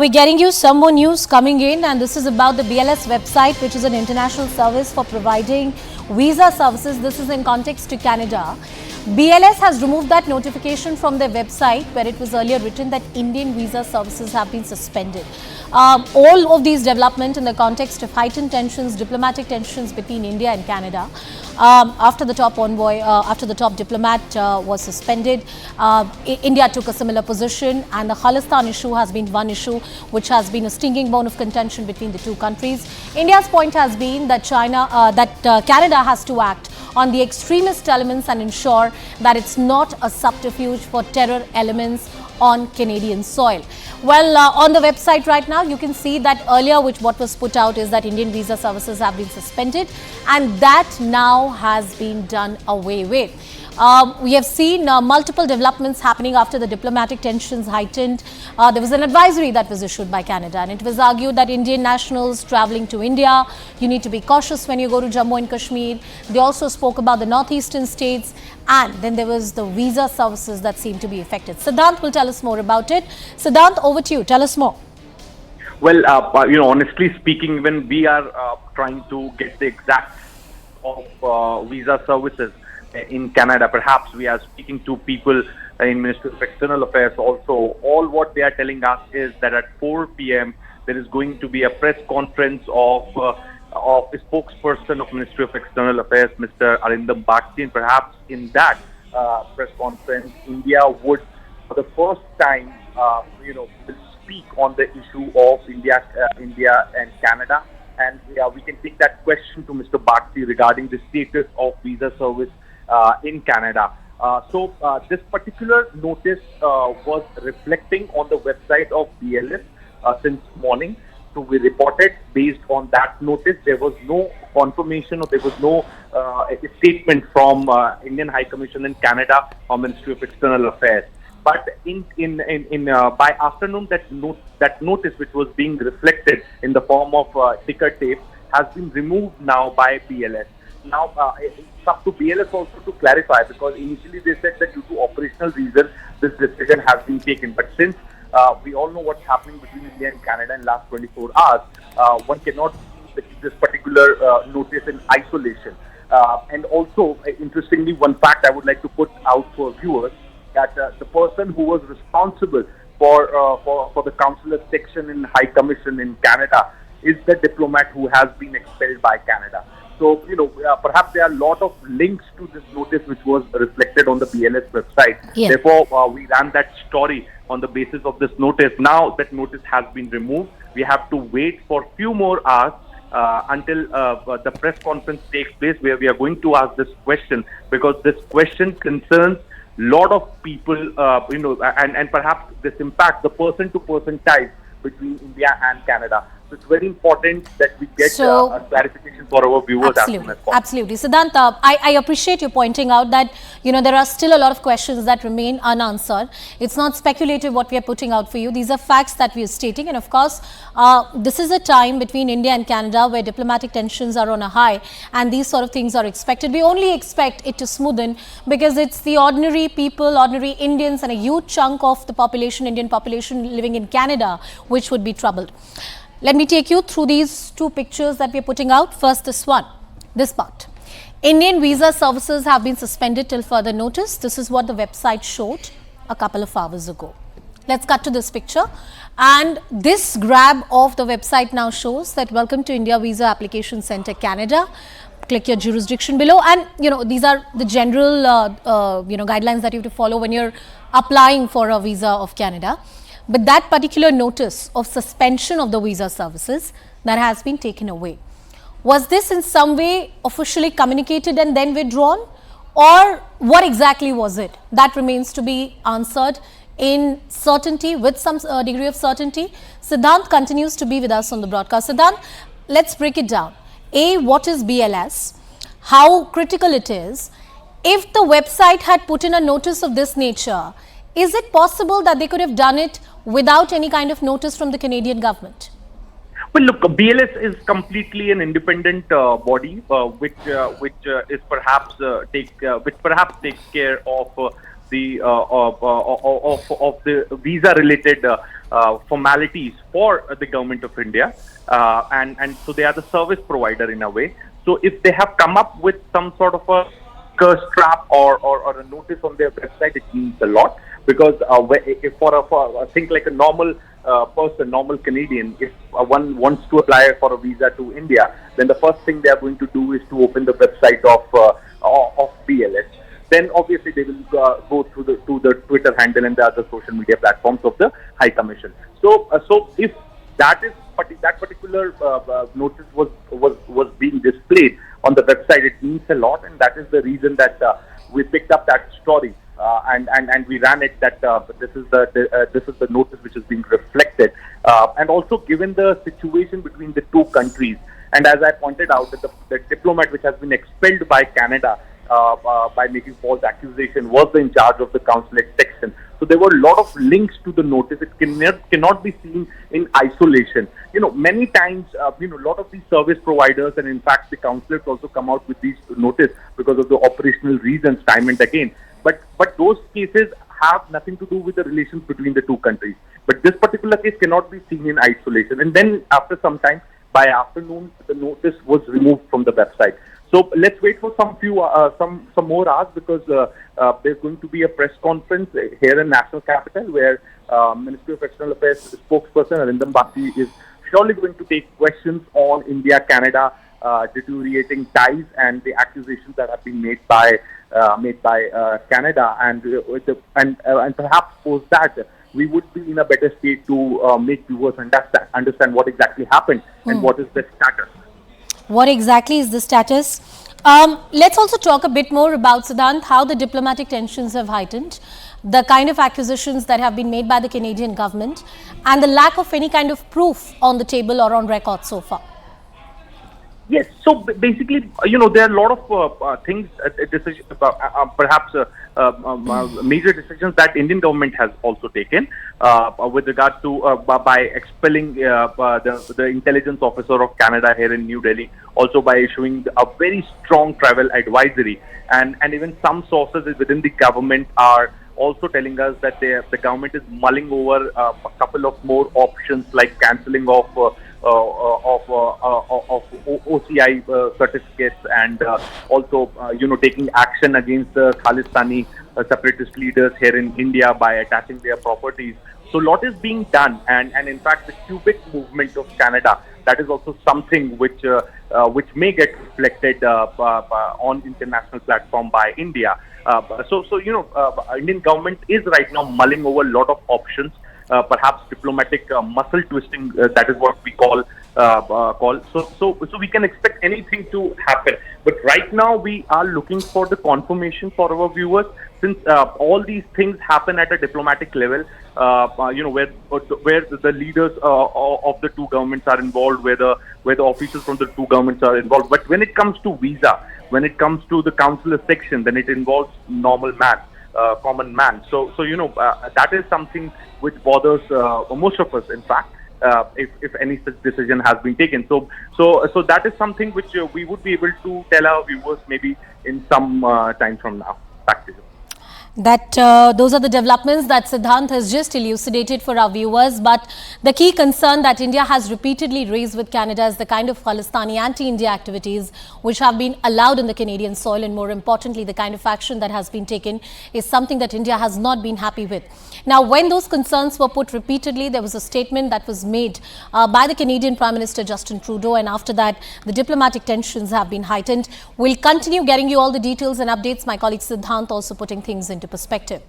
We're getting you some more news coming in, and this is about the BLS website, which is an international service for providing visa services. This is in context to Canada. BLS has removed that notification from their website where it was earlier written that Indian visa services have been suspended. All of these developments in the context of heightened tensions, diplomatic tensions between India and Canada. After the top envoy, after the top diplomat was suspended, India took a similar position, and the Khalistan issue has been one issue which has been a stinging bone of contention between the two countries. India's point has been that Canada has to act on the extremist elements and ensure that it's not a subterfuge for terror elements on Canadian soil. Well, on the website right now, you can see that earlier what was put out is that Indian visa services have been suspended, and that now has been done away with. We have seen multiple developments happening after the diplomatic tensions heightened. There was an advisory that was issued by Canada, and it was argued that Indian nationals travelling to India, you need to be cautious when you go to Jammu and Kashmir. They also spoke about the northeastern states, and then there was the visa services that seemed to be affected. Siddhant will tell us more about it. Siddhant, over to you. Tell us more. Well, honestly speaking, when we are trying to get the exact of visa services in Canada, perhaps we are speaking to people in Ministry of External Affairs also. All what they are telling us is that at 4 p.m. there is going to be a press conference of a spokesperson of Ministry of External Affairs, Mr. Hardeep Singh. And perhaps in that press conference, India would, for the first time, will speak on the issue of India and Canada. And we can take that question to Mr. Bakshi regarding the status of visa service in Canada. So this particular notice was reflecting on the website of BLS since morning. So we reported based on that notice. There was no confirmation or there was no statement from Indian High Commission in Canada or Ministry of External Affairs. But by afternoon, that notice, which was being reflected in the form of ticker tape, has been removed now by BLS. Now it's up to BLS also to clarify, because initially they said that due to operational reasons this decision has been taken. But since we all know what's happening between India and Canada in the last 24 hours, one cannot see this particular notice in isolation. And also, interestingly, one fact I would like to put out for viewers, that the person who was responsible for the consular section in High Commission in Canada is the diplomat who has been expelled by Canada. So, perhaps there are a lot of links to this notice which was reflected on the BLS website. Yeah. Therefore, we ran that story on the basis of this notice. Now that notice has been removed, we have to wait for a few more hours until the press conference takes place, where we are going to ask this question, because this question concerns lot of people, and perhaps this impacts the person-to-person ties between India and Canada. So it's very important that we get a clarification for our viewers as soon as possible. Absolutely. Siddhant, I appreciate you pointing out that, there are still a lot of questions that remain unanswered. It's not speculative what we are putting out for you. These are facts that we are stating. And of course, this is a time between India and Canada where diplomatic tensions are on a high, and these sort of things are expected. We only expect it to smoothen because it's the ordinary people, ordinary Indians, and a huge chunk of the population, Indian population living in Canada, which would be troubled. Let me take you through these two pictures that we are putting out. First, this part. Indian visa services have been suspended till further notice. This is what the website showed a couple of hours ago. Let's cut to this picture. And this grab of the website now shows that welcome to India Visa Application Center, Canada. Click your jurisdiction below. And, these are the general, guidelines that you have to follow when you're applying for a visa of Canada. But that particular notice of suspension of the visa services that has been taken away, was this in some way officially communicated and then withdrawn, or what exactly was it? That remains to be answered in certainty, with some degree of certainty. Siddhant continues to be with us on the broadcast. Siddhant, let's break it down. A, what is BLS? How critical it is? If the website had put in a notice of this nature, is it possible that they could have done it without any kind of notice from the Canadian government? Well, look, BLS is completely an independent body, which perhaps takes care of the visa-related formalities for the government of India, and so they are the service provider in a way. So if they have come up with some sort of a curse trap or a notice on their website, it means a lot, because if for a think like a normal person, normal Canadian, if one wants to apply for a visa to India, then the first thing they are going to do is to open the website of BLS. Then obviously they will go to the Twitter handle and the other social media platforms of the High Commission. So if that particular notice was being displayed on the website, it means a lot, and that is the reason that we picked up that story and we ran it. That this is the notice which is being reflected, and also given the situation between the two countries, and as I pointed out, that the diplomat which has been expelled by Canada by making false accusation was in charge of the consulate section. So there were a lot of links to the notice. It cannot be seen in isolation. Many times, a lot of these service providers, and in fact the consulates also come out with these notice because of the operational reasons time and again. But those cases have nothing to do with the relations between the two countries. But this particular case cannot be seen in isolation. And then after some time, by afternoon, the notice was removed from the website. So let's wait for some more hours, because there's going to be a press conference here in National Capital where Ministry of External Affairs spokesperson Arindam Bagchi is surely going to take questions on India-Canada deteriorating ties and the accusations that have been made by Canada, and perhaps post that we would be in a better state to make viewers understand what exactly happened and what is the status. What exactly is the status? Let's also talk a bit more about, Siddhant, how the diplomatic tensions have heightened, the kind of accusations that have been made by the Canadian government, and the lack of any kind of proof on the table or on record so far. Yes, so basically, there are a lot of things, perhaps major decisions that Indian government has also taken with regard to by expelling the intelligence officer of Canada here in New Delhi, also by issuing a very strong travel advisory, and even some sources within the government are also telling us that the government is mulling over a couple of more options, like cancelling of OCI certificates, and also taking action against Khalistani separatist leaders here in India by attaching their properties. So a lot is being done, and in fact the Quebec movement of Canada, that is also something which may get reflected on international platform by India. Indian government is right now mulling over a lot of options. Perhaps diplomatic muscle twisting, that is what we call. So we can expect anything to happen. But right now we are looking for the confirmation for our viewers, since all these things happen at a diplomatic level, where the leaders of the two governments are involved, where the officials from the two governments are involved. But when it comes to visa, when it comes to the consular section, then it involves normal man. Common man. So that is something which bothers most of us, in fact, if any such decision has been taken. So that is something which we would be able to tell our viewers maybe in some time from now. Back to you. That those are the developments that Siddhant has just elucidated for our viewers. But the key concern that India has repeatedly raised with Canada is the kind of Khalistani anti-India activities which have been allowed in the Canadian soil, and more importantly, the kind of action that has been taken is something that India has not been happy with. Now, when those concerns were put repeatedly, there was a statement that was made by the Canadian Prime Minister Justin Trudeau, and after that, the diplomatic tensions have been heightened. We'll continue getting you all the details and updates. My colleague Siddhant also putting things into perspective.